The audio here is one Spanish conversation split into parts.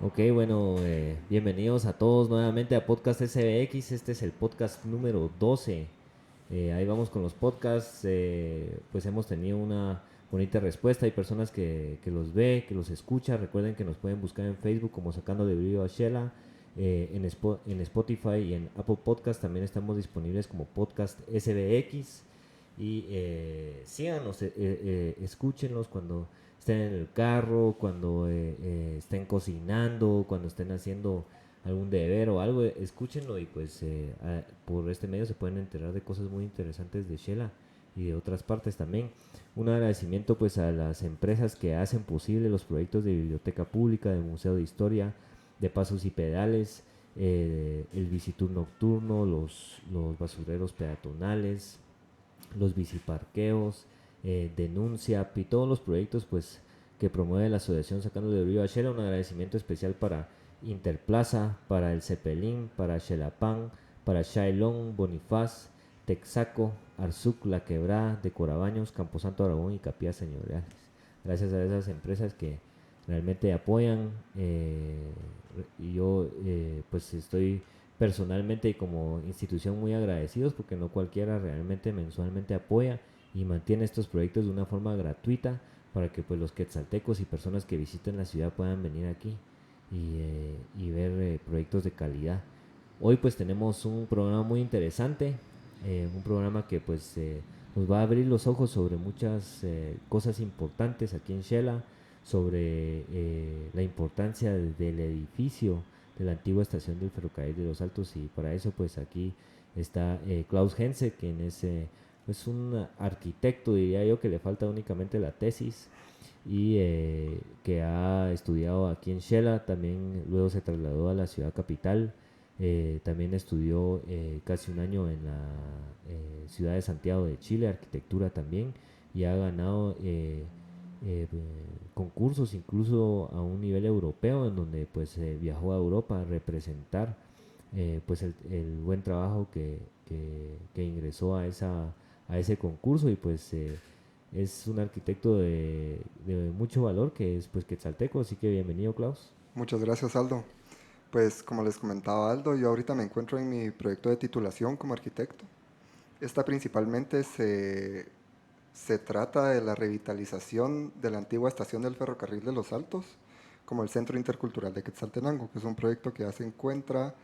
Ok, bueno, bienvenidos a todos nuevamente a Podcast SBX. Este es el podcast número 12. Ahí vamos con los podcasts. Pues hemos tenido una bonita respuesta. Hay personas que los ve, que los escucha. Recuerden que nos pueden buscar en Facebook como Sacando de Brillo a Shela. En Spotify y en Apple Podcast también estamos disponibles como Podcast SBX. Y síganos, escúchenlos cuando estén en el carro, cuando estén cocinando, cuando estén haciendo algún deber o algo, escúchenlo y pues por este medio se pueden enterar de cosas muy interesantes de Shela y de otras partes también. Un agradecimiento pues a las empresas que hacen posible los proyectos de biblioteca pública, de museo de historia, de pasos y pedales, el bicitur nocturno, los basureros peatonales, los biciparqueos, Denuncia y todos los proyectos pues que promueve la asociación Sacando de Río a Shela. Un agradecimiento especial para Interplaza, para El Cepelín, para Xelapan, para Shailón, Bonifaz, Texaco, Arzuc, La Quebrada, de Corabaños, Camposanto Aragón y Capilla Señoriales. Gracias a esas empresas que realmente apoyan, y yo pues estoy personalmente y como institución muy agradecidos porque no cualquiera realmente mensualmente apoya y mantiene estos proyectos de una forma gratuita para que pues los quetzaltecos y personas que visiten la ciudad puedan venir aquí y ver proyectos de calidad. Hoy pues tenemos un programa muy interesante, un programa que pues nos va a abrir los ojos sobre muchas cosas importantes aquí en Shela, sobre la importancia del edificio de la antigua estación del ferrocarril de Los Altos, y para eso pues aquí está Klaus Hense, quien es un arquitecto, diría yo, que le falta únicamente la tesis y que ha estudiado aquí en Shela. También luego se trasladó a la ciudad capital. También estudió casi un año en la ciudad de Santiago de Chile, arquitectura también, y ha ganado concursos incluso a un nivel europeo, en donde pues viajó a Europa a representar pues el buen trabajo que ingresó a ese concurso. Y pues es un arquitecto de mucho valor, que es pues quetzalteco. Así que bienvenido, Klaus. Muchas gracias, Aldo. Pues como les comentaba Aldo, yo ahorita me encuentro en mi proyecto de titulación como arquitecto. Esta principalmente se trata de la revitalización de la antigua estación del ferrocarril de Los Altos, como el Centro Intercultural de Quetzaltenango, que es un proyecto que ya se encuentra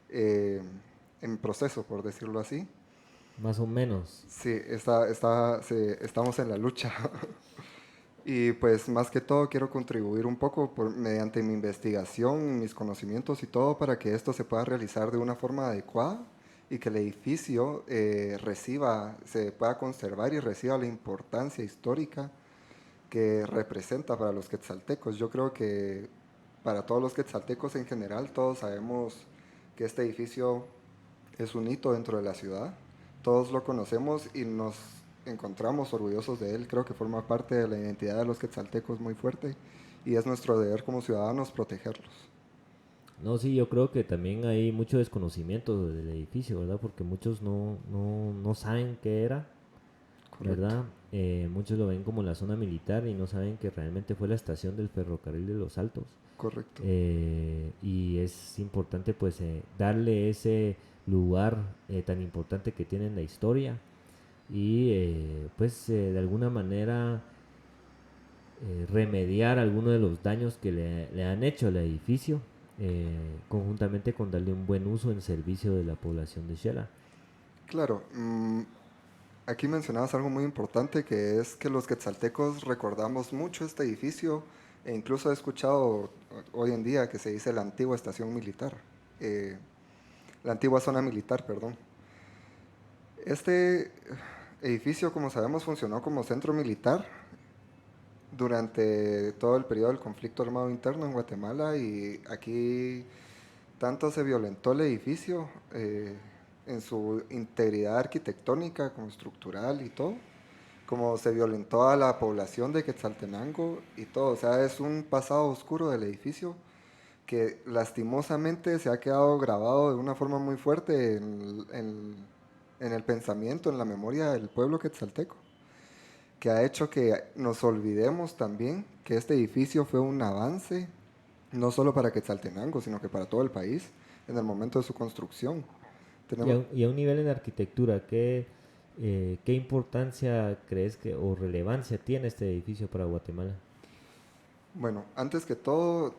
eh, en proceso, por decirlo así. Más o menos. Sí, estamos en la lucha. Y pues más que todo quiero contribuir un poco mediante mi investigación, mis conocimientos y todo para que esto se pueda realizar de una forma adecuada y que el edificio se pueda conservar y reciba la importancia histórica que representa para los quetzaltecos. Yo creo que para todos los quetzaltecos en general, todos sabemos que este edificio es un hito dentro de la ciudad. Todos lo conocemos y nos encontramos orgullosos de él. Creo que forma parte de la identidad de los quetzaltecos muy fuerte y es nuestro deber como ciudadanos protegerlos. No, sí, yo creo que también hay mucho desconocimiento del edificio, ¿verdad? Porque muchos no saben qué era, Correcto, ¿verdad? Muchos lo ven como la zona militar y no saben que realmente fue la estación del ferrocarril de Los Altos. correcto. Y es importante pues darle ese lugar tan importante que tiene en la historia, y pues de alguna manera remediar algunos de los daños que le han hecho al edificio, conjuntamente con darle un buen uso en servicio de la población de Shela. Claro, aquí mencionabas algo muy importante que es que los quetzaltecos recordamos mucho este edificio e incluso he escuchado hoy en día que se dice la antigua estación militar, eh, la antigua zona militar, perdón. Este edificio, como sabemos, funcionó como centro militar durante todo el periodo del conflicto armado interno en Guatemala y aquí tanto se violentó el edificio en su integridad arquitectónica como estructural y todo, como se violentó a la población de Quetzaltenango y todo. O sea, es un pasado oscuro del edificio que lastimosamente se ha quedado grabado de una forma muy fuerte en el pensamiento, en la memoria del pueblo quetzalteco, que ha hecho que nos olvidemos también que este edificio fue un avance no solo para Quetzaltenango, sino que para todo el país en el momento de su construcción. Y Tenemos, y a un nivel en arquitectura, ¿qué importancia crees que o relevancia tiene este edificio para Guatemala? bueno, antes que todo,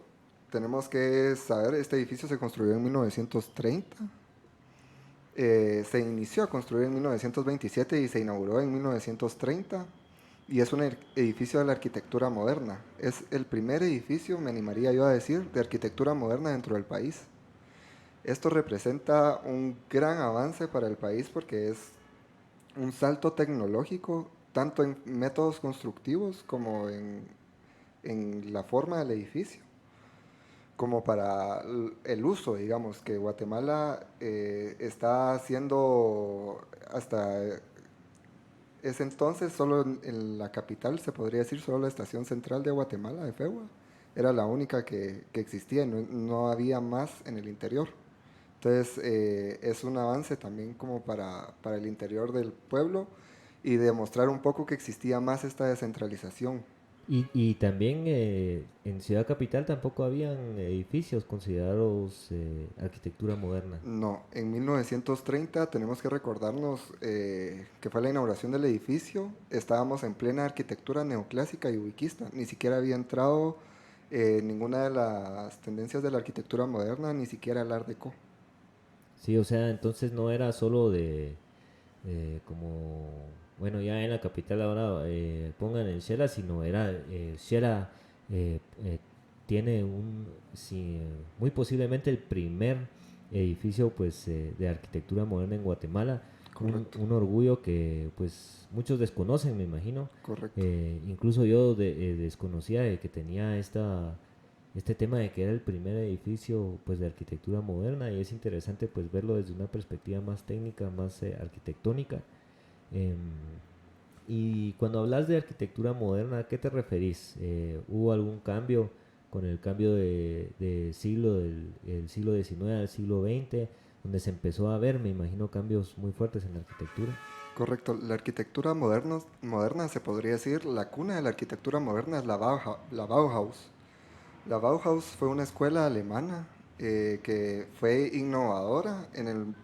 tenemos que saber, este edificio se construyó en 1930. Se inició a construir en 1927 y se inauguró en 1930 y es un edificio de la arquitectura moderna. Es el primer edificio, me animaría yo a decir, de arquitectura moderna dentro del país. Esto representa un gran avance para el país porque es un salto tecnológico tanto en métodos constructivos como en la forma del edificio, como para el uso, digamos, que Guatemala está haciendo hasta ese entonces, solo en la capital, se podría decir, solo la estación central de Guatemala, de Fegua, era la única que existía, no había más en el interior. Entonces es un avance también como para el interior del pueblo y demostrar un poco que existía más esta descentralización. Y también en Ciudad Capital tampoco habían edificios considerados arquitectura moderna. No, en 1930 tenemos que recordarnos que fue la inauguración del edificio, estábamos en plena arquitectura neoclásica y ubiquista, ni siquiera había entrado ninguna de las tendencias de la arquitectura moderna, ni siquiera el Art Deco. Sí, o sea, entonces no era solo de como, bueno, ya en la capital ahora pongan el Shela, sino era Shela tiene sí, muy posiblemente el primer edificio pues de arquitectura moderna en Guatemala, Correcto, un orgullo que pues muchos desconocen, me imagino. correcto. Incluso yo desconocía de que tenía este tema de que era el primer edificio pues de arquitectura moderna, y es interesante pues verlo desde una perspectiva más técnica, más arquitectónica. Em, y cuando hablas de arquitectura moderna, ¿a qué te referís? ¿Hubo algún cambio con el cambio de siglo, el siglo XIX al siglo XX, donde se empezó a ver, me imagino, cambios muy fuertes en la arquitectura? Correcto, la arquitectura moderna se podría decir, la cuna de la arquitectura moderna es la Bauhaus. La Bauhaus fue una escuela alemana que fue innovadora en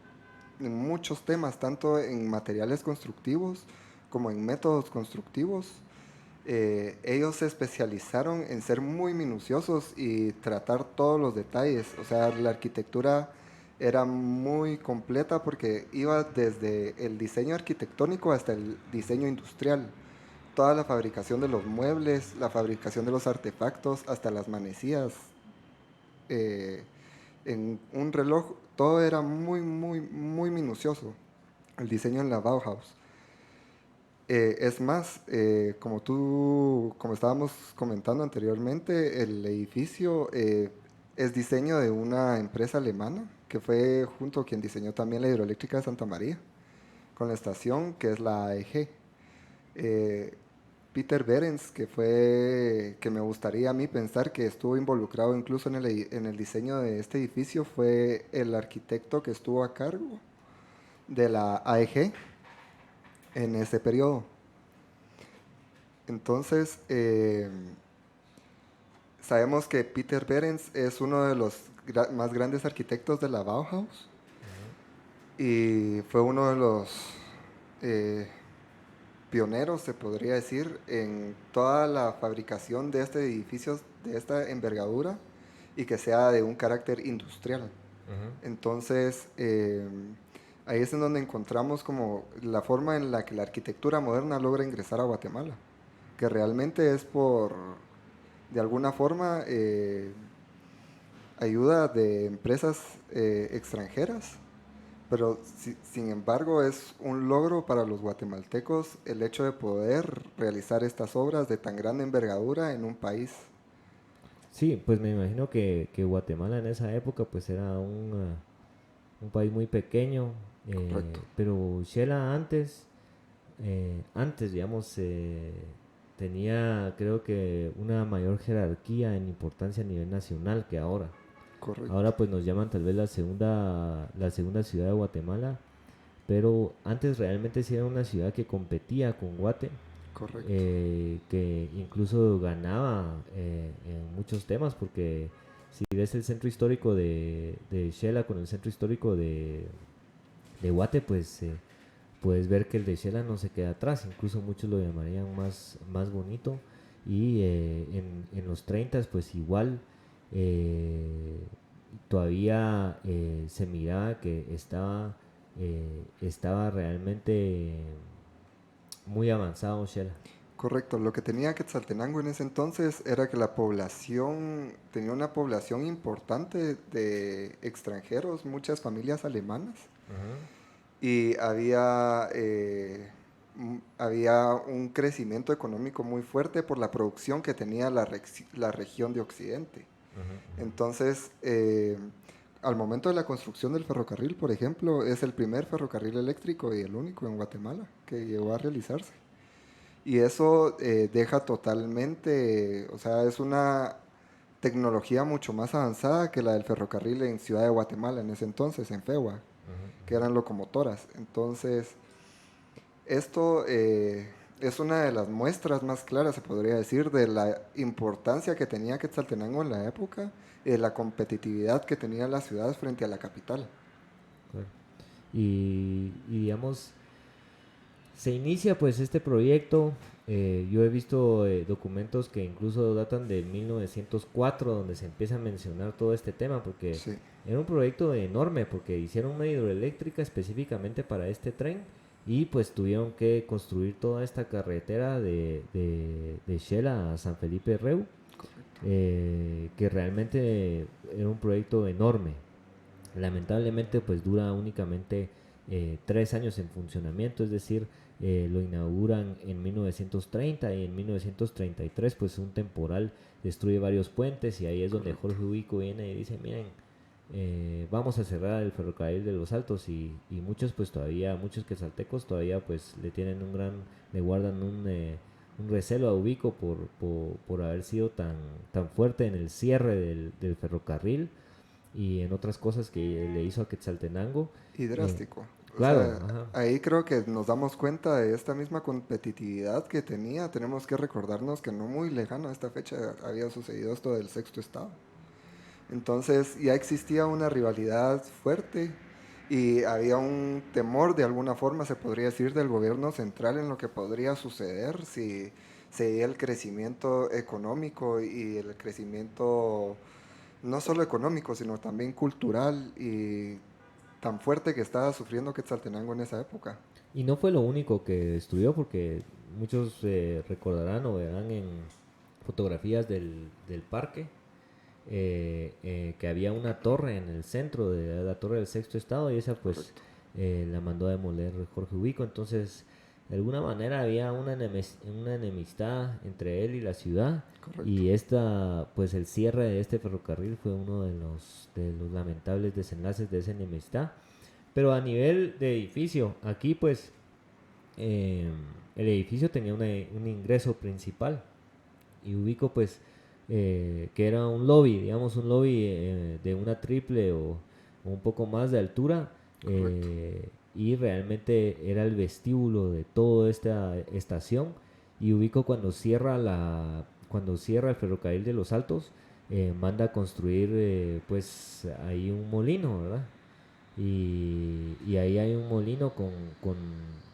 muchos temas, tanto en materiales constructivos como en métodos constructivos. Ellos se especializaron en ser muy minuciosos y tratar todos los detalles. O sea, la arquitectura era muy completa porque iba desde el diseño arquitectónico hasta el diseño industrial. Toda la fabricación de los muebles, la fabricación de los artefactos, hasta las manecillas. eh, en un reloj, todo era muy, muy, muy minucioso. El diseño en la Bauhaus. Es más, como estábamos comentando anteriormente, el edificio es diseño de una empresa alemana que fue junto a quien diseñó también la hidroeléctrica de Santa María, con la estación que es la AEG. Eh, Peter Behrens, que me gustaría a mí pensar que estuvo involucrado incluso en el diseño de este edificio, fue el arquitecto que estuvo a cargo de la AEG en ese periodo. Entonces, sabemos que Peter Behrens es uno de los más grandes arquitectos de la Bauhaus y fue uno de los eh, pioneros, se podría decir, en toda la fabricación de este edificio, de esta envergadura y que sea de un carácter industrial. Ujú. Entonces, ahí es en donde encontramos como la forma en la que la arquitectura moderna logra ingresar a Guatemala, que realmente es por, de alguna forma, ayuda de empresas extranjeras, pero sin embargo es un logro para los guatemaltecos el hecho de poder realizar estas obras de tan grande envergadura en un país. Sí, pues me imagino que Guatemala en esa época pues era un país muy pequeño, Correcto, pero Shela antes, digamos, tenía creo que una mayor jerarquía en importancia a nivel nacional que ahora. correcto, Ahora pues nos llaman tal vez la segunda ciudad de Guatemala, pero antes realmente sí era una ciudad que competía con Guate, correcto. que incluso ganaba en muchos temas porque si ves el centro histórico de Shela con el centro histórico de Guate, pues puedes ver que el de Shela no se queda atrás, incluso muchos lo llamarían más bonito. Y en los 30 pues igual eh, todavía se miraba que estaba realmente muy avanzado Shela. Correcto, lo que tenía Quetzaltenango en ese entonces era que la población, tenía una población importante de extranjeros, muchas familias alemanas, Ajá. y había un crecimiento económico muy fuerte por la producción que tenía la región de Occidente. Ajá, ajá. Entonces, al momento de la construcción del ferrocarril, por ejemplo, es el primer ferrocarril eléctrico y el único en Guatemala que llegó a realizarse. Y eso deja totalmente, o sea, es una tecnología mucho más avanzada que la del ferrocarril en Ciudad de Guatemala en ese entonces, en FEGUA, que eran locomotoras. Entonces, esto es una de las muestras más claras, se podría decir, de la importancia que tenía Quetzaltenango en la época y de la competitividad que tenía la ciudad frente a la capital. Claro. Y digamos, se inicia pues este proyecto. Yo he visto documentos que incluso datan de 1904 donde se empieza a mencionar todo este tema porque Sí, era un proyecto enorme porque hicieron una hidroeléctrica específicamente para este tren y pues tuvieron que construir toda esta carretera de Shela a San Felipe Reu, correcto. que realmente era un proyecto enorme. Lamentablemente pues dura únicamente 3 años en funcionamiento, es decir, lo inauguran en 1930 y en 1933 pues un temporal destruye varios puentes y ahí es donde Correcto. Jorge Ubico viene y dice, miren, vamos a cerrar el ferrocarril de los Altos y muchos pues todavía, muchos quetzaltecos todavía pues le guardan un recelo a Ubico por haber sido tan fuerte en el cierre del ferrocarril y en otras cosas que le hizo a Quetzaltenango. Y Eh, drástico. O claro, sea, ajá. ahí creo que nos damos cuenta de esta misma competitividad que tenía. Tenemos que recordarnos que no muy lejano a esta fecha había sucedido esto del sexto estado. Entonces ya existía una rivalidad fuerte y había un temor de alguna forma, se podría decir, del gobierno central en lo que podría suceder si seguía el crecimiento económico y el crecimiento no solo económico, sino también cultural y tan fuerte que estaba sufriendo Quetzaltenango en esa época. Y no fue lo único que destruyó porque muchos recordarán o verán en fotografías del parque que había una torre en el centro de la torre del sexto estado y esa pues Correcto, la mandó a demoler Jorge Ubico. Entonces, de alguna manera había una enemistad entre él y la ciudad correcto. y pues el cierre de este ferrocarril fue uno de los lamentables desenlaces de esa enemistad. Pero a nivel de edificio, aquí pues eh, el edificio tenía un ingreso principal y ubico pues que era un lobby, digamos un lobby de una triple o un poco más de altura Correcto. y realmente era el vestíbulo de toda esta estación y ubico cuando cierra el ferrocarril de los Altos manda a construir pues ahí un molino, ¿verdad? Y ahí hay un molino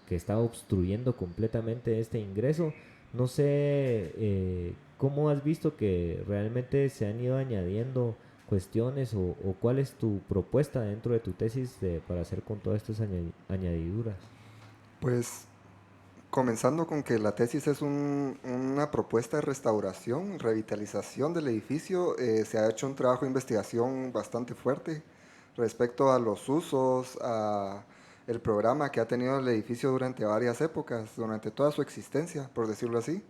que está obstruyendo completamente este ingreso. No sé cómo has visto que realmente se han ido añadiendo cuestiones o cuál es tu propuesta dentro de tu tesis para hacer con todas estas añadiduras. Pues comenzando con que la tesis es una propuesta de restauración, revitalización del edificio, se ha hecho un trabajo de investigación bastante fuerte respecto a los usos, a el programa que ha tenido el edificio durante varias épocas, durante toda su existencia, por decirlo así.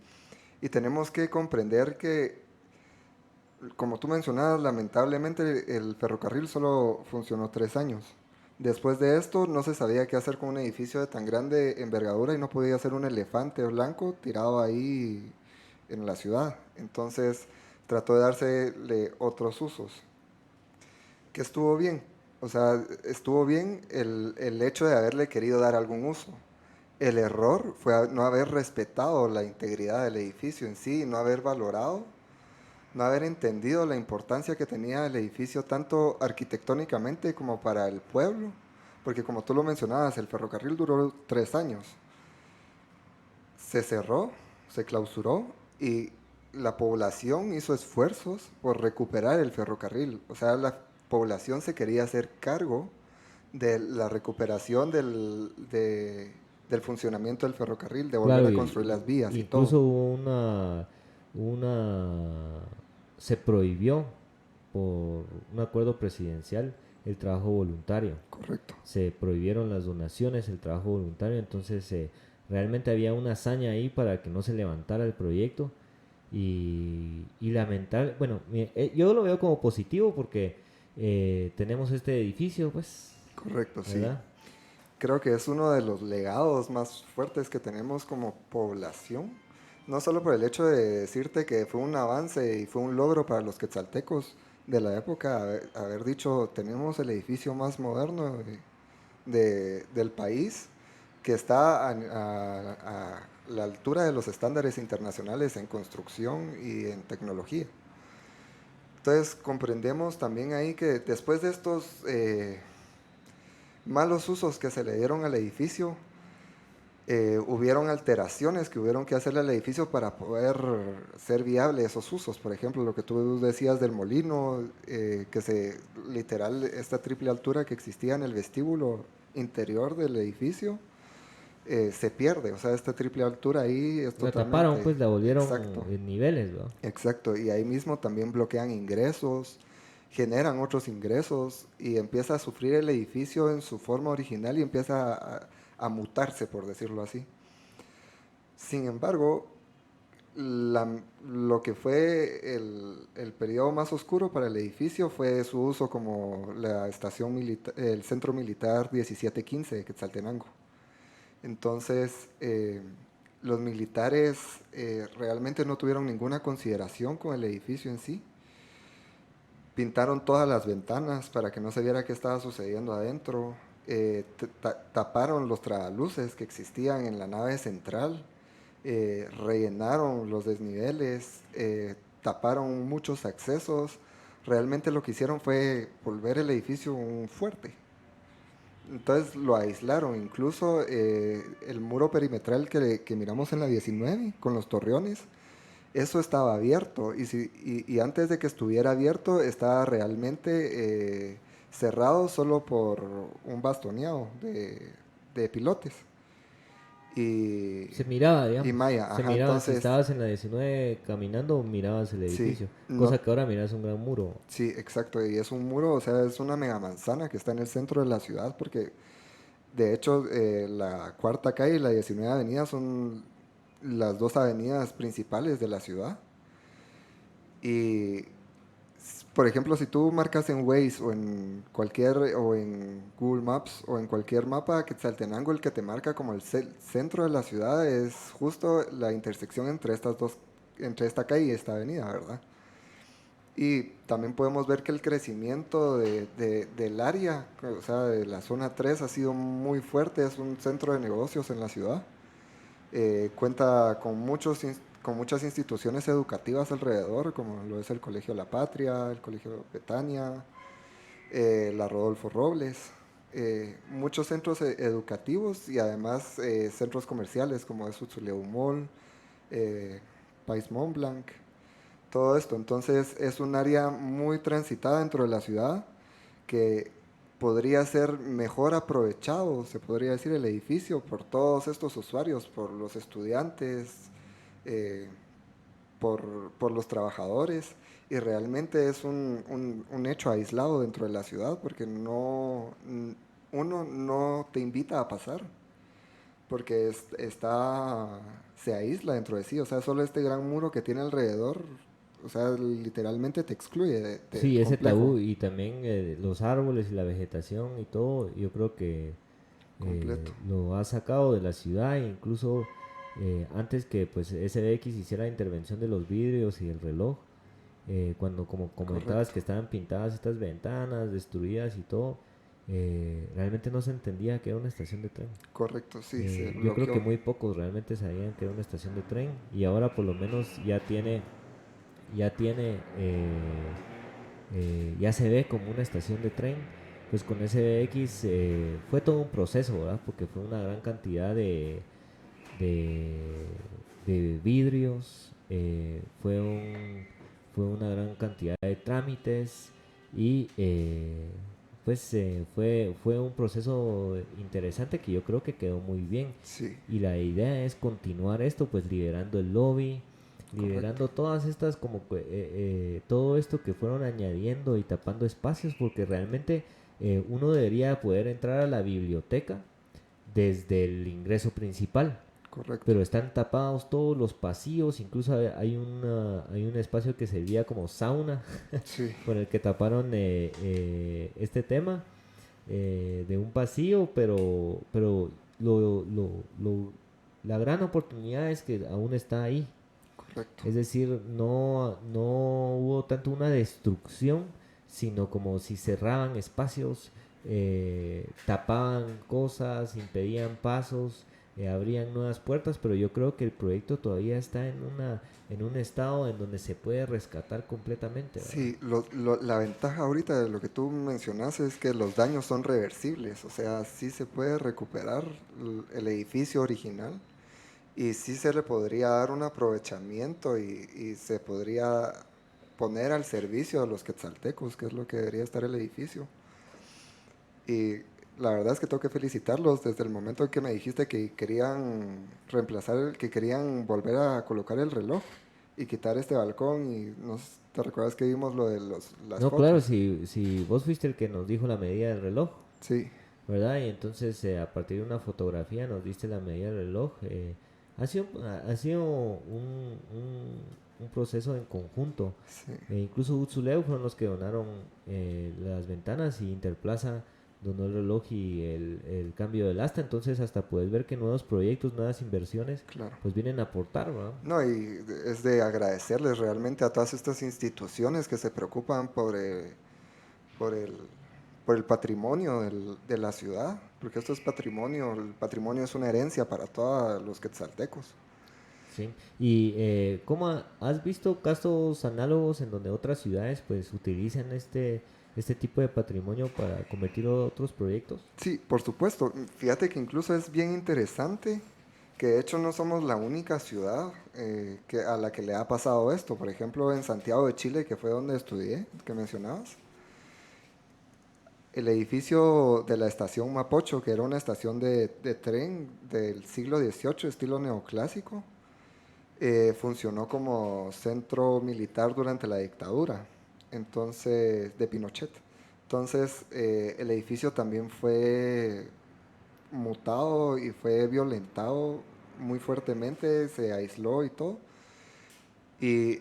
Y tenemos que comprender que, como tú mencionabas, lamentablemente el ferrocarril solo funcionó 3 años. Después de esto no se sabía qué hacer con un edificio de tan grande envergadura y no podía ser un elefante blanco tirado ahí en la ciudad. Entonces trató de dársele otros usos. Que estuvo bien. O sea, estuvo bien el hecho de haberle querido dar algún uso. El error fue no haber respetado la integridad del edificio en sí, no haber valorado no haber entendido la importancia que tenía el edificio tanto arquitectónicamente como para el pueblo, porque como tú lo mencionabas, el ferrocarril duró 3 años, se cerró, se clausuró y la población hizo esfuerzos por recuperar el ferrocarril. O sea, la población se quería hacer cargo de la recuperación del funcionamiento del ferrocarril, de volver Claro, a construir las vías y todo. incluso hubo una, se prohibió por un acuerdo presidencial el trabajo voluntario. Correcto. Se prohibieron las donaciones, el trabajo voluntario, entonces realmente había una hazaña ahí para que no se levantara el proyecto y lamentar, bueno, yo lo veo como positivo porque tenemos este edificio, pues, Correcto, sí. ¿verdad? Creo que es uno de los legados más fuertes que tenemos como población. No solo por el hecho de decirte que fue un avance y fue un logro para los quetzaltecos de la época, haber dicho, tenemos el edificio más moderno del país que está a la altura de los estándares internacionales en construcción y en tecnología. Entonces comprendemos también ahí que después de estos malos usos que se le dieron al edificio, hubieron alteraciones que hubieron que hacerle al edificio para poder ser viable esos usos. Por ejemplo, lo que tú decías del molino, literal, esta triple altura que existía en el vestíbulo interior del edificio, se pierde. O sea, esta triple altura ahí es La taparon, totalmente pues la volvieron exacto. en niveles, ¿verdad? Exacto, y ahí mismo también bloquean ingresos, generan otros ingresos y empieza a sufrir el edificio en su forma original y empieza a mutarse, por decirlo así. Sin embargo, lo que fue el periodo más oscuro para el edificio fue su uso como la estación el centro militar 1715 de Quetzaltenango. Entonces, los militares realmente no tuvieron ninguna consideración con el edificio en sí. Pintaron todas las ventanas para que no se viera qué estaba sucediendo adentro. Taparon los tragaluces que existían en la nave central. Rellenaron los desniveles. Taparon muchos accesos. Realmente lo que hicieron fue volver el edificio un fuerte. Entonces lo aislaron, incluso el muro perimetral que miramos en la 19 con los torreones, eso estaba abierto y antes de que estuviera abierto estaba realmente cerrado solo por un bastoneado de pilotes y, Se miraba, y digamos. malla, Se ajá, miraba, si entonces estabas en la 19 caminando, mirabas el sí, edificio. no, Cosa que ahora miras un gran muro. sí, exacto, y es un muro, o sea, es una mega manzana que está en el centro de la ciudad porque de hecho, la cuarta calle y la 19 avenida son las dos avenidas principales de la ciudad. Y, por ejemplo, si tú marcas en Waze o en Google Maps o en cualquier mapa Quetzaltenango, el que te marca como el centro de la ciudad es justo la intersección entre esta calle y esta avenida, ¿verdad? Y también podemos ver que el crecimiento del área, o sea, de la zona 3 ha sido muy fuerte, es un centro de negocios en la ciudad. Cuenta con muchas instituciones educativas alrededor, como lo es el Colegio La Patria, el Colegio Betania, la Rodolfo Robles, muchos centros educativos y además centros comerciales como es Utzuleu Mall, eh, Pais Mont Blanc, todo esto. Entonces es un área muy transitada dentro de la ciudad que podría ser mejor aprovechado, se podría decir, el edificio por todos estos usuarios, por los estudiantes, eh, por los trabajadores. Y realmente es un hecho aislado dentro de la ciudad porque uno no te invita a pasar porque se aísla dentro de sí, o sea, solo este gran muro que tiene alrededor, o sea, literalmente te excluye del Sí, ese complejo tabú y también los árboles y la vegetación y todo, yo creo que completo. lo ha sacado de la ciudad e incluso antes que pues SBX hiciera la intervención de los vidrios y el reloj, cuando como comentabas Correcto, que estaban pintadas estas ventanas destruidas y todo, realmente no se entendía que era una estación de tren. correcto, sí, se Yo creo que bloqueó. muy pocos realmente sabían que era una estación de tren y ahora por lo menos ya tiene ya tiene, ya se ve como una estación de tren. Pues con SBX fue todo un proceso, ¿verdad? Porque fue una gran cantidad de, de vidrios, fue una gran cantidad de trámites y pues fue un proceso interesante que yo creo que quedó muy bien. Sí, Y la idea es continuar esto, pues liberando el lobby, correcto. liberando todas estas, como que, todo esto que fueron añadiendo y tapando espacios, porque realmente uno debería poder entrar a la biblioteca desde el ingreso principal, Correcto. pero están tapados todos los pasillos, incluso hay un espacio que servía como sauna Sí, con el que taparon este tema de un pasillo, pero la gran oportunidad es que aún está ahí. correcto. Es decir, no hubo tanto una destrucción, sino como si cerraban espacios, tapaban cosas, impedían pasos, abrían nuevas puertas, pero yo creo que el proyecto todavía está en un estado en donde se puede rescatar completamente, ¿verdad? Sí, la ventaja ahorita de lo que tú mencionas es que los daños son reversibles, o sea, sí se puede recuperar el edificio original y sí se le podría dar un aprovechamiento y se podría poner al servicio de los quetzaltecos, que es lo que debería estar el edificio. Y la verdad es que tengo que felicitarlos desde el momento en que me dijiste que querían que querían volver a colocar el reloj y quitar este balcón y te recuerdas que vimos lo de las No, claro, fotos. si vos fuiste el que nos dijo la medida del reloj, Sí, ¿verdad? Y entonces a partir de una fotografía nos diste la medida del reloj. Ha sido un proceso en conjunto. sí, Incluso Utsuleu fueron los que donaron las ventanas y Interplaza donó el reloj y el cambio del asta. Entonces hasta puedes ver que nuevos proyectos, nuevas inversiones, claro. pues vienen a aportar, ¿verdad? No, y es de agradecerles realmente a todas estas instituciones que se preocupan por el, por el patrimonio de la ciudad, porque esto es patrimonio, el patrimonio es una herencia para todos los quetzaltecos. Sí. ¿Y has visto casos análogos en donde otras ciudades pues utilizan este tipo de patrimonio para convertir otros proyectos? Sí, por supuesto. Fíjate que incluso es bien interesante que de hecho no somos la única ciudad a la que le ha pasado esto. Por ejemplo, en Santiago de Chile, que fue donde estudié, que mencionabas, el edificio de la estación Mapocho, que era una estación de tren del siglo XVIII, estilo neoclásico, funcionó como centro militar durante la dictadura, entonces, de Pinochet. Entonces, el edificio también fue mutado y fue violentado muy fuertemente, se aisló y todo. Y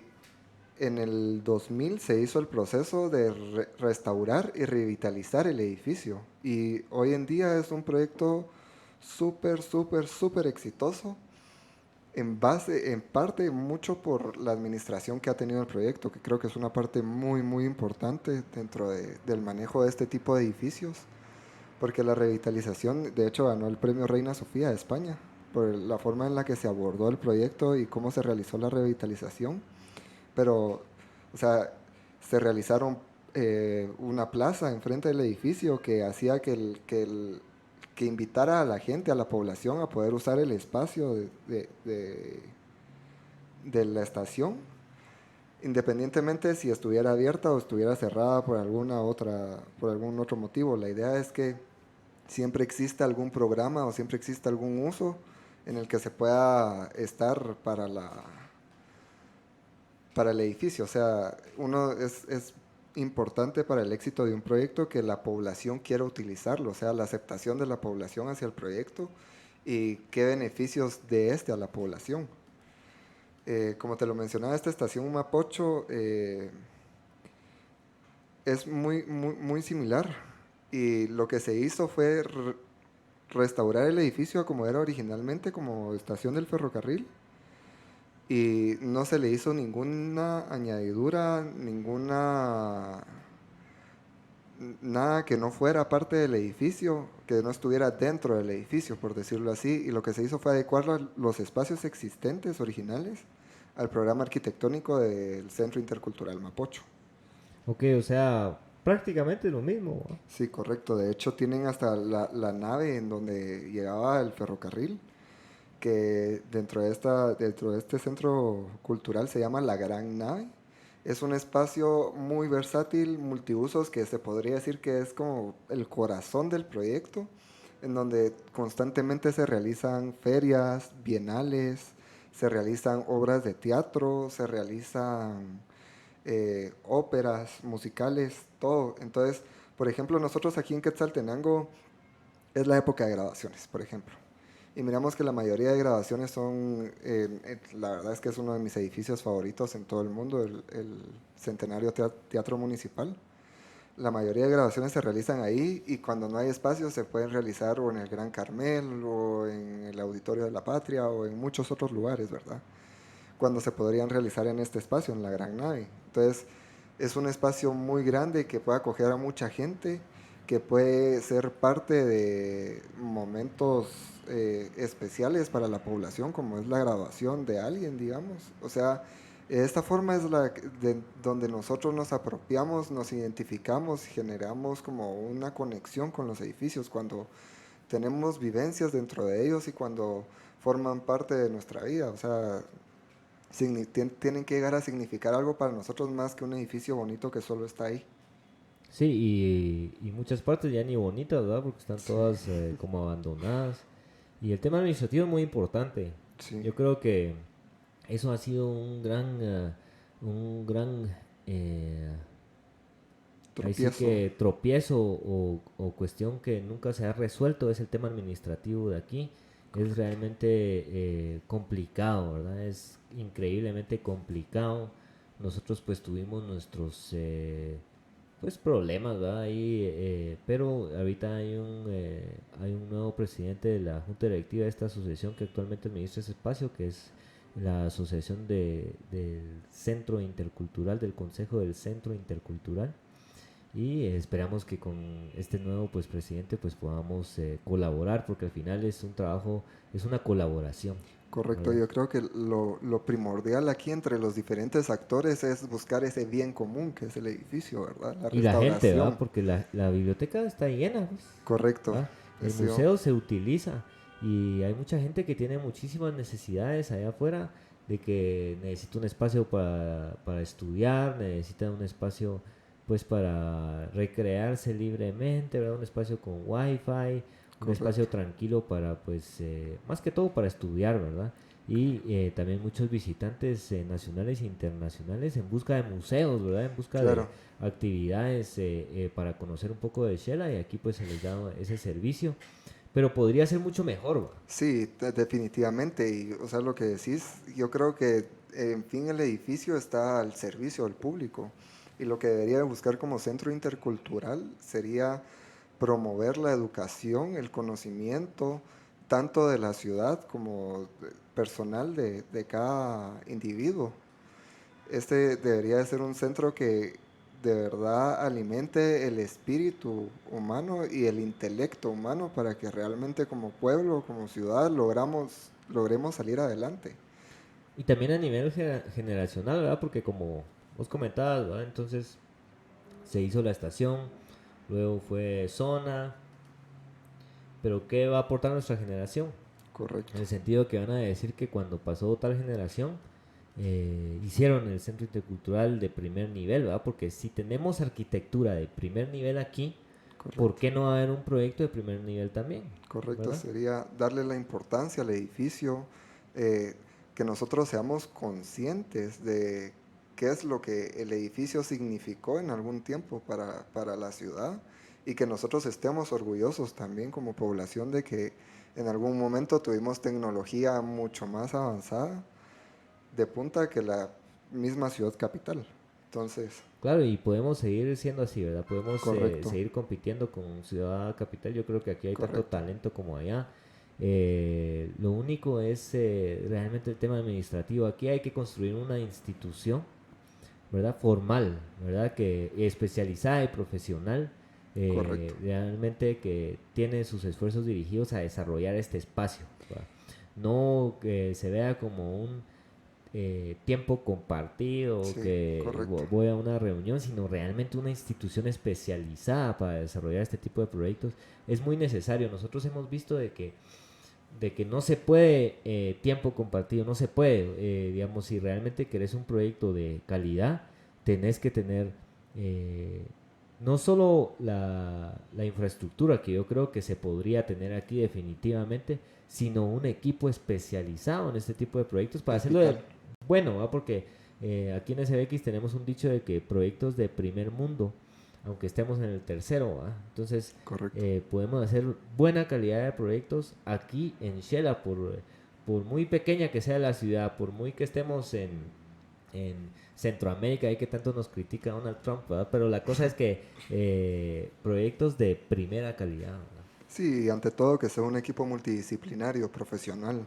en el 2000 se hizo el proceso de restaurar y revitalizar el edificio. Y hoy en día es un proyecto súper, súper, súper exitoso. En parte, mucho por la administración que ha tenido el proyecto, que creo que es una parte muy, muy importante dentro del manejo de este tipo de edificios. Porque la revitalización, de hecho, ganó el premio Reina Sofía de España por la forma en la que se abordó el proyecto y cómo se realizó la revitalización. Pero, o sea, se realizaron una plaza enfrente del edificio que hacía que invitara a la gente, a la población, a poder usar el espacio de la estación, independientemente de si estuviera abierta o estuviera cerrada por algún otro motivo. La idea es que siempre existe algún programa o siempre existe algún uso en el que se pueda estar para el edificio. O sea, es importante para el éxito de un proyecto que la población quiera utilizarlo, o sea, la aceptación de la población hacia el proyecto y qué beneficios de este a la población. Como te lo mencionaba, esta estación Mapocho es muy, muy, muy similar y lo que se hizo fue restaurar el edificio a como era originalmente como estación del ferrocarril y no se le hizo ninguna añadidura, nada que no fuera parte del edificio, que no estuviera dentro del edificio, por decirlo así, y lo que se hizo fue adecuar los espacios existentes originales al programa arquitectónico del Centro Intercultural Mapocho. Ok, o sea, prácticamente lo mismo, ¿va? Sí, correcto. De hecho, tienen hasta la nave en donde llegaba el ferrocarril, que dentro de este centro cultural se llama La Gran Nave. Es un espacio muy versátil, multiusos, que se podría decir que es como el corazón del proyecto, en donde constantemente se realizan ferias, bienales, se realizan obras de teatro, se realizan óperas, musicales, todo. Entonces, por ejemplo, nosotros aquí en Quetzaltenango es la época de graduaciones, por ejemplo. Y miramos que la mayoría de graduaciones son, la verdad es que es uno de mis edificios favoritos en todo el mundo, el Centenario Teatro Municipal. La mayoría de grabaciones se realizan ahí y cuando no hay espacio se pueden realizar o en el Gran Carmel o en el Auditorio de la Patria o en muchos otros lugares, ¿verdad? Cuando se podrían realizar en este espacio, en la Gran Nave. Entonces, es un espacio muy grande que puede acoger a mucha gente, que puede ser parte de momentos especiales para la población, como es la graduación de alguien, digamos. O sea, esta forma es donde nosotros nos apropiamos, nos identificamos, generamos como una conexión con los edificios, cuando tenemos vivencias dentro de ellos y cuando forman parte de nuestra vida. O sea, tienen que llegar a significar algo para nosotros más que un edificio bonito que solo está ahí. Sí, y muchas partes ya ni bonitas, ¿verdad? Porque están Sí, todas como abandonadas. Y el tema administrativo es muy importante. sí, Yo creo que eso ha sido un gran ahí sí tropiezo. que tropiezo o cuestión que nunca se ha resuelto es el tema administrativo de aquí. Es Correcto. realmente complicado, ¿verdad? Es increíblemente complicado. Nosotros pues tuvimos nuestros pues problemas, ¿verdad? Ahí, pero ahorita hay un nuevo presidente de la junta directiva de esta asociación que actualmente administra ese espacio, que es la asociación del Centro Intercultural, del Consejo del Centro Intercultural, y esperamos que con este nuevo pues presidente pues podamos colaborar, porque al final es un trabajo, es una colaboración, Correcto, ¿verdad? yo creo que lo primordial aquí entre los diferentes actores es buscar ese bien común que es el edificio, ¿verdad? La Y la gente, ¿verdad? restauración. Porque la biblioteca está llena, pues, Correcto. ¿verdad? El Eso, museo se utiliza y hay mucha gente que tiene muchísimas necesidades allá afuera, de que necesita un espacio para estudiar, necesita un espacio pues para recrearse libremente, ¿verdad? Un espacio con wifi, un espacio correcto. tranquilo para pues más que todo para estudiar, ¿verdad? Y también muchos visitantes nacionales e internacionales en busca de museos, ¿verdad? En busca de Claro. actividades para conocer un poco de Shela, y aquí pues se les da ese servicio, pero podría ser mucho mejor, ¿va? Sí, definitivamente. Y, o sea, lo que decís, yo creo que, en fin, el edificio está al servicio del público. Y lo que debería de buscar como centro intercultural sería promover la educación, el conocimiento, tanto de la ciudad como personal de cada individuo. Este debería de ser un centro que de verdad alimente el espíritu humano y el intelecto humano para que realmente como pueblo, como ciudad, logremos salir adelante. Y también a nivel generacional, ¿verdad? Porque como vos comentabas, ¿verdad? Entonces se hizo la estación, luego fue zona, pero ¿qué va a aportar nuestra generación? En Correcto, el sentido que van a decir que cuando pasó tal generación, hicieron el centro intercultural de primer nivel, ¿verdad? Porque si tenemos arquitectura de primer nivel aquí, ¿por correcto. qué no va a haber un proyecto de primer nivel también? Correcto, ¿Verdad? sería darle la importancia al edificio, eh, que nosotros seamos conscientes de qué es lo que el edificio significó en algún tiempo para la ciudad y que nosotros estemos orgullosos también como población de que en algún momento tuvimos tecnología mucho más avanzada de punta que la misma ciudad capital. Entonces, Claro, y podemos seguir siendo así, ¿verdad? Podemos correcto, seguir compitiendo con Ciudad Capital. Yo creo que aquí hay tanto correcto, talento como allá. Lo único es realmente el tema administrativo. Aquí hay que construir una institución, ¿verdad? Formal, ¿verdad? Que especializada y profesional, correcto. realmente que tiene sus esfuerzos dirigidos a desarrollar este espacio, ¿verdad? No que se vea como un tiempo compartido, Sí, que correcto. voy a una reunión, sino realmente una institución especializada para desarrollar este tipo de proyectos. Es muy necesario. Nosotros hemos visto de que no se puede tiempo compartido, no se puede, digamos, si realmente querés un proyecto de calidad, tenés que tener no solo la infraestructura, que yo creo que se podría tener aquí definitivamente, sino un equipo especializado en este tipo de proyectos para Es hacerlo de vital. bueno, ¿va? Porque aquí en SBX tenemos un dicho de que proyectos de primer mundo, aunque estemos en el tercero, ¿va? Entonces Correcto. podemos hacer buena calidad de proyectos aquí en Shela, por muy pequeña que sea la ciudad, por muy que estemos en Centroamérica, y que tanto nos critica Donald Trump, ¿verdad? Pero la cosa es que proyectos de primera calidad, ¿verdad? Sí, ante todo que sea un equipo multidisciplinario, profesional,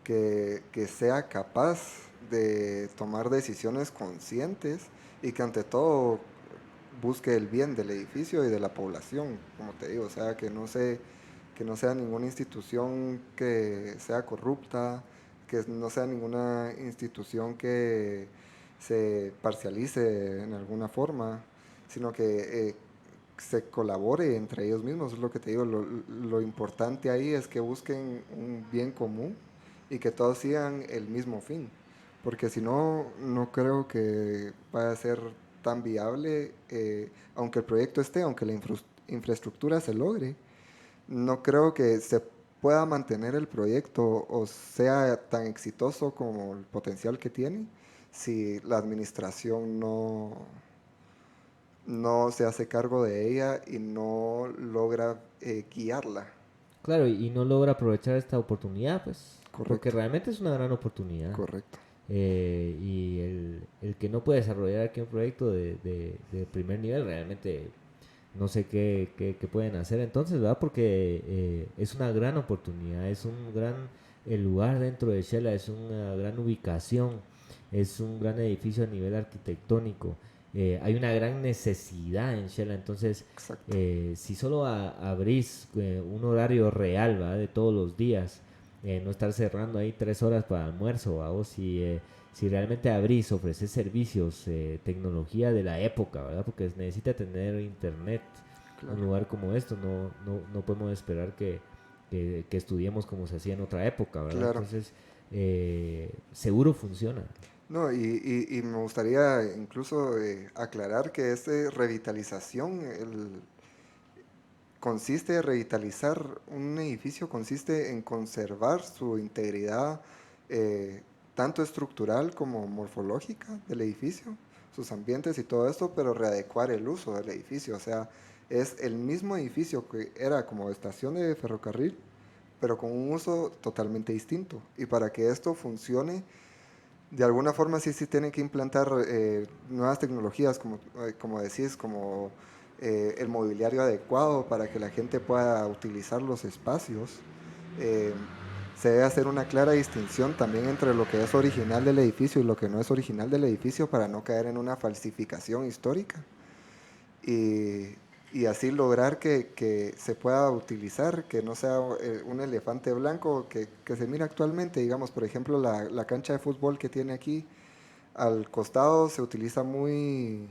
que sea capaz de tomar decisiones conscientes y que ante todo busque el bien del edificio y de la población, como te digo, o sea, que no sea ninguna institución que sea corrupta, que no sea ninguna institución que se parcialice en alguna forma, sino que se colabore entre ellos mismos, es lo que te digo, lo importante ahí es que busquen un bien común y que todos sigan el mismo fin, porque si no, no creo que vaya a ser tan viable, aunque el proyecto esté, aunque la infraestructura se logre, no creo que se pueda mantener el proyecto o sea tan exitoso como el potencial que tiene si la administración no se hace cargo de ella y no logra guiarla. Claro, y no logra aprovechar esta oportunidad, pues, porque Correcto, realmente es una gran oportunidad. correcto. Y el que no puede desarrollar aquí un proyecto de primer nivel, realmente no sé qué pueden hacer entonces, ¿verdad? Porque es una gran oportunidad, es un gran el lugar dentro de Shela, es una gran ubicación, es un gran edificio a nivel arquitectónico. Hay una gran necesidad en Shela, entonces Exacto. si solo abrís un horario real, ¿verdad? De todos los días, no estar cerrando ahí 3 horas para almuerzo, ¿va? O si realmente abrís, ofreces servicios, tecnología de la época, ¿verdad? Porque necesita tener internet. Un Claro. lugar como esto, no podemos esperar que estudiemos como se hacía en otra época, ¿verdad? Claro. Entonces, seguro funciona. No, y me gustaría incluso aclarar que esta revitalización, consiste en revitalizar un edificio, consiste en conservar su integridad eh, tanto estructural como morfológica del edificio, sus ambientes y todo esto, pero readecuar el uso del edificio. O sea, es el mismo edificio que era como estación de ferrocarril, pero con un uso totalmente distinto. Y para que esto funcione, de alguna forma sí tienen que implantar nuevas tecnologías, como decís, como el mobiliario adecuado para que la gente pueda utilizar los espacios. Eh, Se debe hacer una clara distinción también entre lo que es original del edificio y lo que no es original del edificio para no caer en una falsificación histórica y, y así lograr que se pueda utilizar, que no sea un elefante blanco que se mira actualmente. Digamos, por ejemplo, la cancha de fútbol que tiene aquí al costado se utiliza muy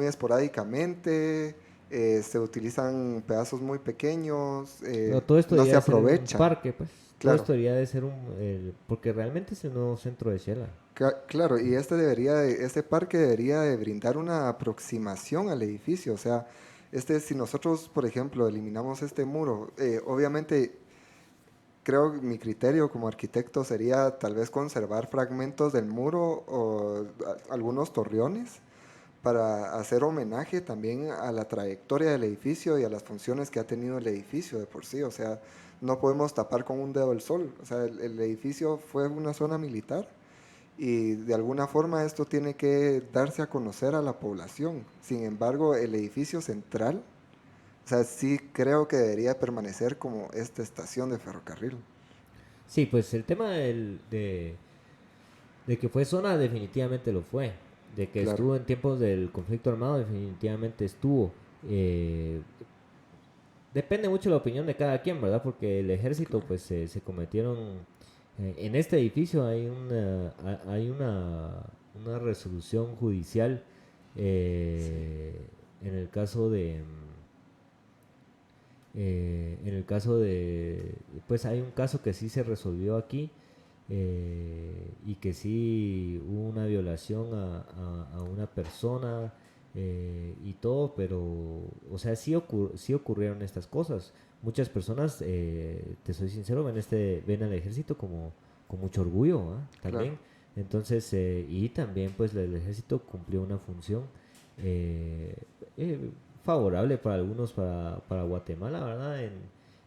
esporádicamente, se utilizan pedazos muy pequeños, No, todo esto no se debería de ser un aprovecha. parque, pues. Todo Claro, esto debería de ser porque realmente es el nuevo centro de Shela. claro, y este parque debería de brindar una aproximación al edificio, o sea, si nosotros, por ejemplo, eliminamos este muro, obviamente creo que mi criterio como arquitecto sería tal vez conservar fragmentos del muro o algunos torreones para hacer homenaje también a la trayectoria del edificio y a las funciones que ha tenido el edificio de por sí, o sea, no podemos tapar con un dedo el sol, o sea, el edificio fue una zona militar y de alguna forma esto tiene que darse a conocer a la población. Sin embargo, el edificio central, o sea, sí creo que debería permanecer como esta estación de ferrocarril. Sí, pues el tema de que fue zona definitivamente lo fue. De que Claro, estuvo en tiempos del conflicto armado definitivamente estuvo. Depende mucho la opinión de cada quien, ¿verdad? Porque el ejército claro. pues se cometieron En este edificio hay una resolución judicial Sí, en el caso de en el caso de pues hay un caso que sí se resolvió aquí y que sí hubo una violación a una persona y todo, pero, o sea, sí ocurrieron estas cosas. Muchas personas, te soy sincero, ven al ejército como con mucho orgullo, ¿ah? claro. También. Entonces, y también pues el ejército cumplió una función eh, eh, favorable para algunos para Guatemala, ¿verdad?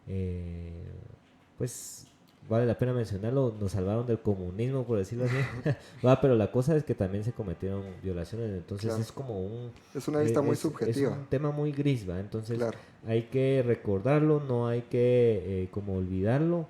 Eh, pues vale la pena mencionarlo, nos salvaron del comunismo, por decirlo así. Va, pero la cosa es que también se cometieron violaciones, entonces Claro. es como Es una vista muy es subjetiva. un tema muy gris, ¿va? Entonces Claro, hay que recordarlo, no hay que como olvidarlo,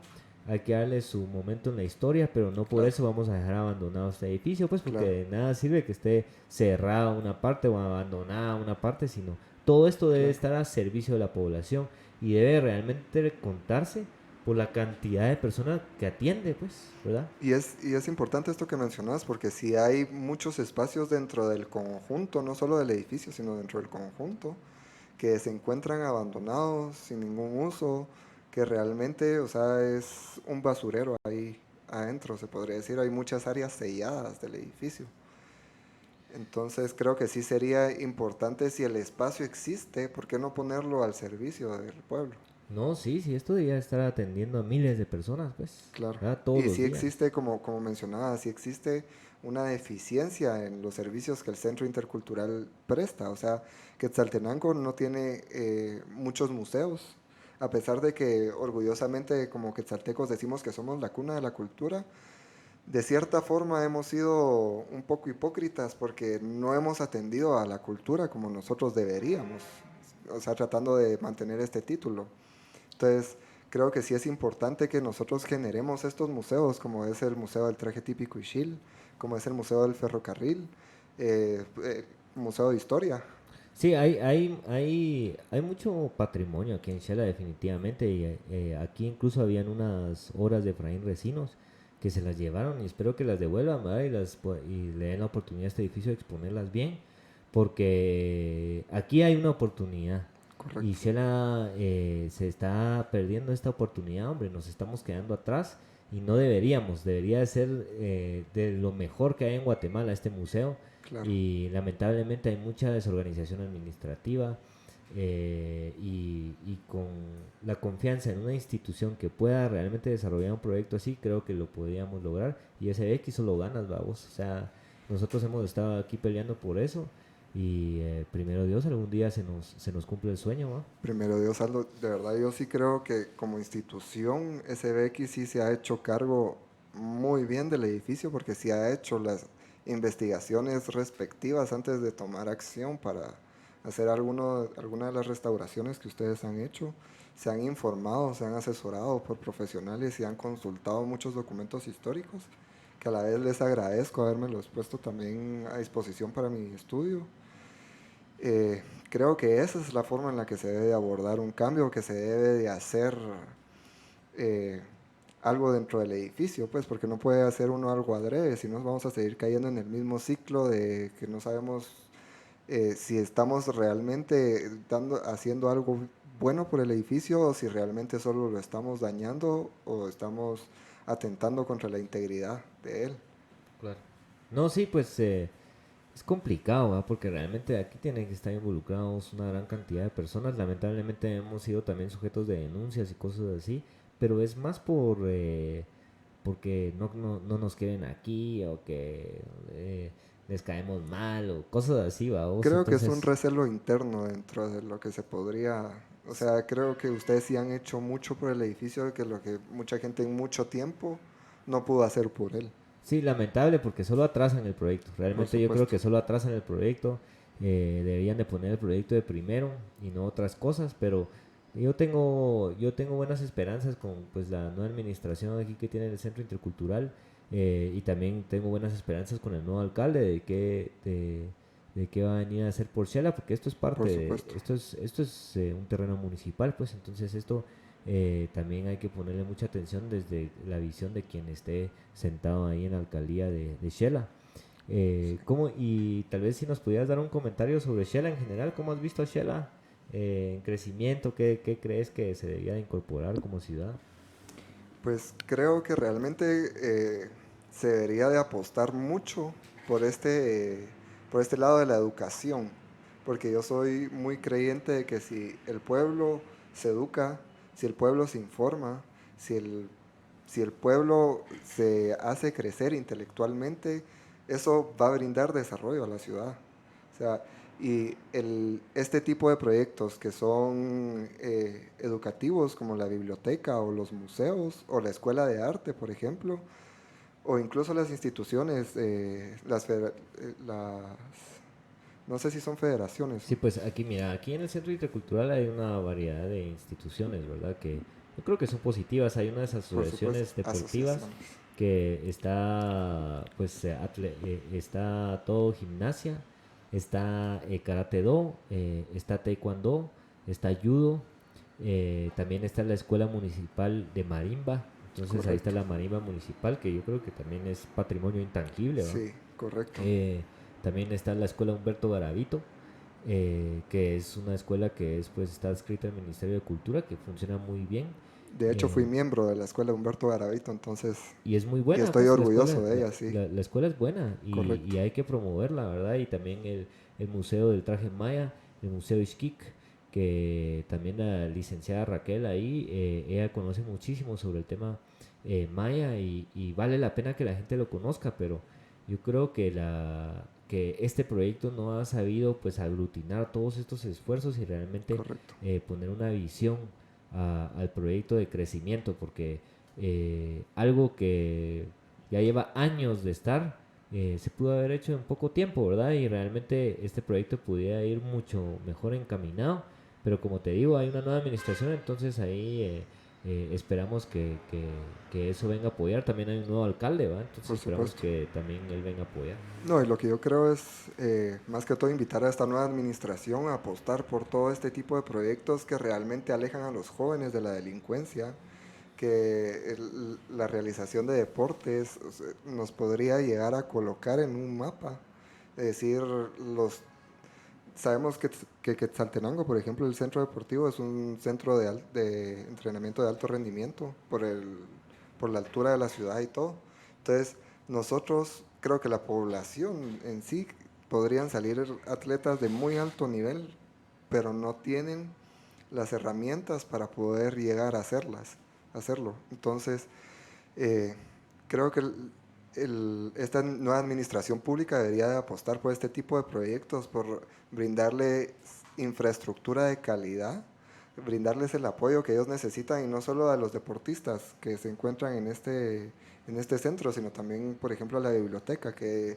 hay que darle su momento en la historia, pero no por claro, eso vamos a dejar abandonado este edificio, pues porque claro, de nada sirve que esté cerrada una parte o abandonada una parte, sino todo esto debe claro. estar a servicio de la población y debe realmente contarse por la cantidad de personas que atiende, pues, ¿verdad? Y es importante esto que mencionas porque si hay muchos espacios dentro del conjunto, no solo del edificio, sino dentro del conjunto, que se encuentran abandonados, sin ningún uso, que realmente, o sea, es un basurero ahí adentro, se podría decir. Hay muchas áreas selladas del edificio. Entonces creo que sí sería importante si el espacio existe, ¿por qué no ponerlo al servicio del pueblo? No, sí, sí, esto debería estar atendiendo a miles de personas, pues, Claro. ¿verdad? Todos Y los sí días. existe, como mencionaba, sí existe una deficiencia en los servicios que el Centro Intercultural presta. O sea, Quetzaltenango no tiene muchos museos, a pesar de que orgullosamente como quetzaltecos decimos que somos la cuna de la cultura. De cierta forma hemos sido un poco hipócritas porque no hemos atendido a la cultura como nosotros deberíamos, o sea, tratando de mantener este título. Entonces, creo que sí es importante que nosotros generemos estos museos, como es el Museo del Traje Típico Ixil, como es el Museo del Ferrocarril, Museo de Historia. Sí, hay mucho patrimonio aquí en Shela, definitivamente. Y aquí incluso habían unas obras de Efraín Recinos que se las llevaron y espero que las devuelvan, ¿verdad? Y le den la oportunidad a este edificio de exponerlas bien, porque aquí hay una oportunidad y Correcto. Shela se está perdiendo esta oportunidad, hombre, nos estamos quedando atrás y no deberíamos, debería ser de lo mejor que hay en Guatemala este museo Claro. y lamentablemente hay mucha desorganización administrativa y con la confianza en una institución que pueda realmente desarrollar un proyecto así, creo que lo podríamos lograr y SB quiso lo ganas, vamos, o sea, nosotros hemos estado aquí peleando por eso y primero Dios algún día se nos cumple el sueño, ¿va? Primero Dios, Aldo, de verdad yo sí creo que como institución SBX sí se ha hecho cargo muy bien del edificio porque sí ha hecho las investigaciones respectivas antes de tomar acción para hacer alguna de las restauraciones que ustedes han hecho. Se han informado, se han asesorado por profesionales y han consultado muchos documentos históricos que a la vez les agradezco haberme los puesto también a disposición para mi estudio. Creo que esa es la forma en la que se debe de abordar un cambio, que se debe de hacer eh, algo dentro del edificio, pues, porque no puede hacer uno algo adrede, si no vamos a seguir cayendo en el mismo ciclo de que no sabemos si estamos realmente haciendo algo bueno por el edificio o si realmente solo lo estamos dañando o estamos atentando contra la integridad de él. Claro. No, sí, pues es complicado, ¿va? Porque realmente aquí tienen que estar involucrados una gran cantidad de personas. Lamentablemente hemos sido también sujetos de denuncias y cosas así, pero es más porque no nos quieren aquí o que les caemos mal o cosas así, vamos. Creo que es un Entonces, recelo interno dentro de lo que se podría, o sea, creo que ustedes sí han hecho mucho por el edificio, que lo que mucha gente en mucho tiempo no pudo hacer por él, sí, lamentable porque solo atrasan el proyecto. por Realmente yo creo supuesto. que solo atrasan el proyecto. Deberían de poner el proyecto de primero y no otras cosas, pero yo tengo buenas esperanzas con pues la nueva administración aquí que tiene el Centro Intercultural y también tengo buenas esperanzas con el nuevo alcalde de qué va a venir a hacer por Shela, porque esto es parte por supuesto. esto es un terreno municipal, pues entonces esto también hay que ponerle mucha atención desde la visión de quien esté sentado ahí en la alcaldía de Shela. Y tal vez si nos pudieras dar un comentario sobre Shela en general, ¿cómo has visto a Shela en crecimiento? ¿Qué crees que se debería de incorporar como ciudad? Pues creo que realmente se debería de apostar mucho por este lado de la educación, porque yo soy muy creyente de que si el pueblo se educa, si el pueblo se informa, si el, si el pueblo se hace crecer intelectualmente, eso va a brindar desarrollo a la ciudad. O sea, este tipo de proyectos que son educativos, como la biblioteca o los museos o la escuela de arte, por ejemplo, o incluso las instituciones, no sé si son federaciones. Sí, pues aquí, mira, aquí en el Centro Intercultural hay una variedad de instituciones, ¿verdad? Que yo creo que son positivas. Hay unas Por supuesto, asociaciones deportivas asociaciones. que está, pues, está todo gimnasia, está karate do, está taekwondo, está judo, también está la escuela municipal de marimba. Entonces ahí está Correcto. la marimba municipal, que yo creo que también es patrimonio intangible, ¿va? Sí, correcto. Eh, También está la escuela Humberto Garavito, que es una escuela que es, pues, está adscrita al Ministerio de Cultura, que funciona muy bien. De hecho, fui eh, miembro de la escuela Humberto Garavito, entonces, y es muy y buena, estoy pues orgulloso de ella, sí. la escuela es buena Correcto. y hay que promoverla, ¿verdad? Y también el Museo del Traje Maya, el Museo Ixquic, que también la licenciada Raquel ahí, ella conoce muchísimo sobre el tema maya y vale la pena que la gente lo conozca, pero yo creo que que este proyecto no ha sabido, pues, aglutinar todos estos esfuerzos y realmente Correcto. poner una visión al proyecto de crecimiento, porque algo que ya lleva años de estar, se pudo haber hecho en poco tiempo, ¿verdad? Y realmente este proyecto pudiera ir mucho mejor encaminado, pero como te digo, hay una nueva administración, entonces ahí esperamos que eso venga a apoyar. También hay un nuevo alcalde, ¿va? Entonces Por esperamos supuesto. que también él venga a apoyar. No, y lo que yo creo es, más que todo, invitar a esta nueva administración a apostar por todo este tipo de proyectos que realmente alejan a los jóvenes de la delincuencia, que la realización de deportes, o sea, nos podría llegar a colocar en un mapa. Es decir, sabemos que Quetzaltenango, por ejemplo, el centro deportivo es un centro de entrenamiento de alto rendimiento por la altura de la ciudad y todo. Entonces, nosotros, creo que la población en sí, podrían salir atletas de muy alto nivel, pero no tienen las herramientas para poder llegar a hacerlo. Entonces, eh, creo que esta nueva administración pública debería de apostar por este tipo de proyectos, por brindarle infraestructura de calidad, brindarles el apoyo que ellos necesitan, y no solo a los deportistas que se encuentran en este centro, sino también, por ejemplo, a la biblioteca, que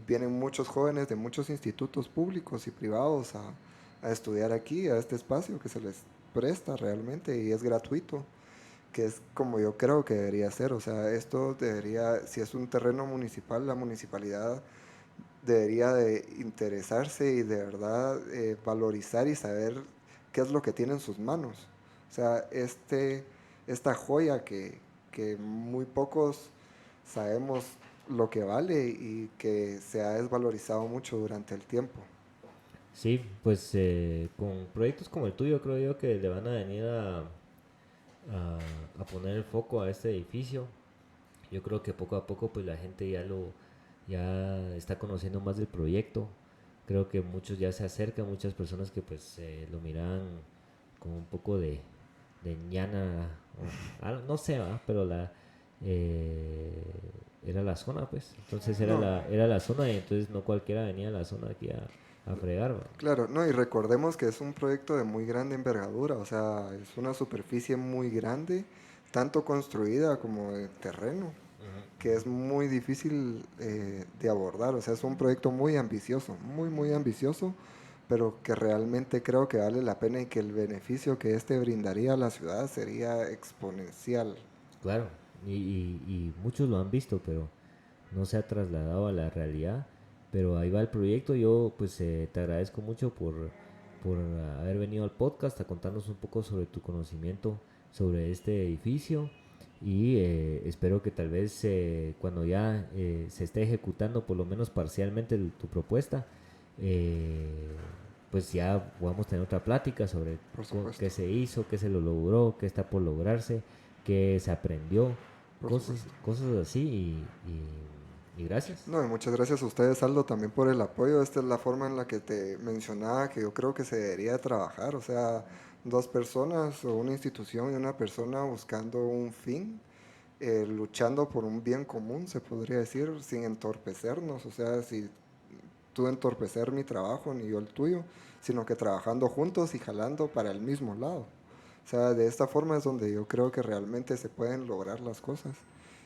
vienen muchos jóvenes de muchos institutos públicos y privados a estudiar aquí, a este espacio que se les presta realmente y es gratuito, que es como yo creo que debería ser. O sea, esto debería, si es un terreno municipal, la municipalidad debería de interesarse y de verdad valorizar y saber qué es lo que tiene en sus manos. O sea, esta joya que muy pocos sabemos lo que vale y que se ha desvalorizado mucho durante el tiempo. Sí, pues con proyectos como el tuyo creo yo que le van a venir a poner el foco a este edificio. Yo creo que poco a poco pues la gente ya está conociendo más del proyecto. Creo que muchos ya se acercan, muchas personas que pues lo miran como un poco de ñana, o no sé, ¿va? Pero eh, era la zona, pues. Entonces No, era la zona y entonces no cualquiera venía a la zona aquí a fregar, ¿va? claro, no, y recordemos que es un proyecto de muy grande envergadura, o sea, es una superficie muy grande, tanto construida como de terreno, que es muy difícil de abordar. O sea, es un proyecto muy ambicioso, muy, muy ambicioso, pero que realmente creo que vale la pena y que el beneficio que este brindaría a la ciudad sería exponencial. Claro, y muchos lo han visto, pero no se ha trasladado a la realidad. pero ahí va el proyecto. Yo pues te agradezco mucho por haber venido al podcast a contarnos un poco sobre tu conocimiento sobre este edificio y espero que tal vez cuando ya se esté ejecutando por lo menos parcialmente tu propuesta, eh, pues ya podamos tener otra plática sobre Por supuesto, qué se hizo, qué se lo logró, qué está por lograrse, qué se aprendió, por supuesto. cosas así y gracias. No, y muchas gracias a ustedes, Aldo, también por el apoyo. Esta es la forma en la que te mencionaba que yo creo que se debería trabajar. O sea, dos personas o una institución y una persona buscando un fin, luchando por un bien común, se podría decir, sin entorpecernos. O sea, si tú entorpecer mi trabajo ni yo el tuyo, sino que trabajando juntos y jalando para el mismo lado. O sea, de esta forma es donde yo creo que realmente se pueden lograr las cosas.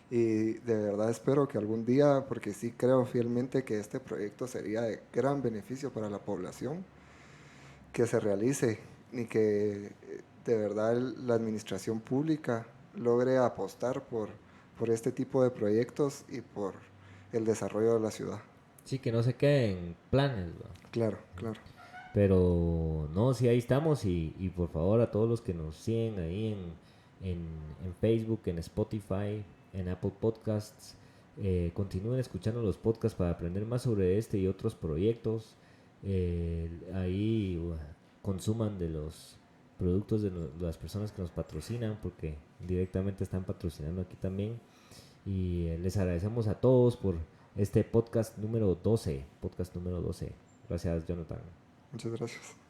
Y de verdad espero que algún día, porque sí creo fielmente que este proyecto sería de gran beneficio para la población, que se realice y que de verdad la administración pública logre apostar por este tipo de proyectos y por el desarrollo de la ciudad. Sí, que no se queden planes, ¿va? Claro, claro. Pero no, sí, ahí estamos y por favor a todos los que nos siguen ahí en Facebook, en Spotify, en Apple Podcasts, continúen escuchando los podcasts para aprender más sobre este y otros proyectos. Ahí consuman de los productos de las personas que nos patrocinan porque directamente están patrocinando aquí también. Y les agradecemos a todos por este podcast número 12. Podcast número 12. Gracias, Jonathan. Muchas gracias.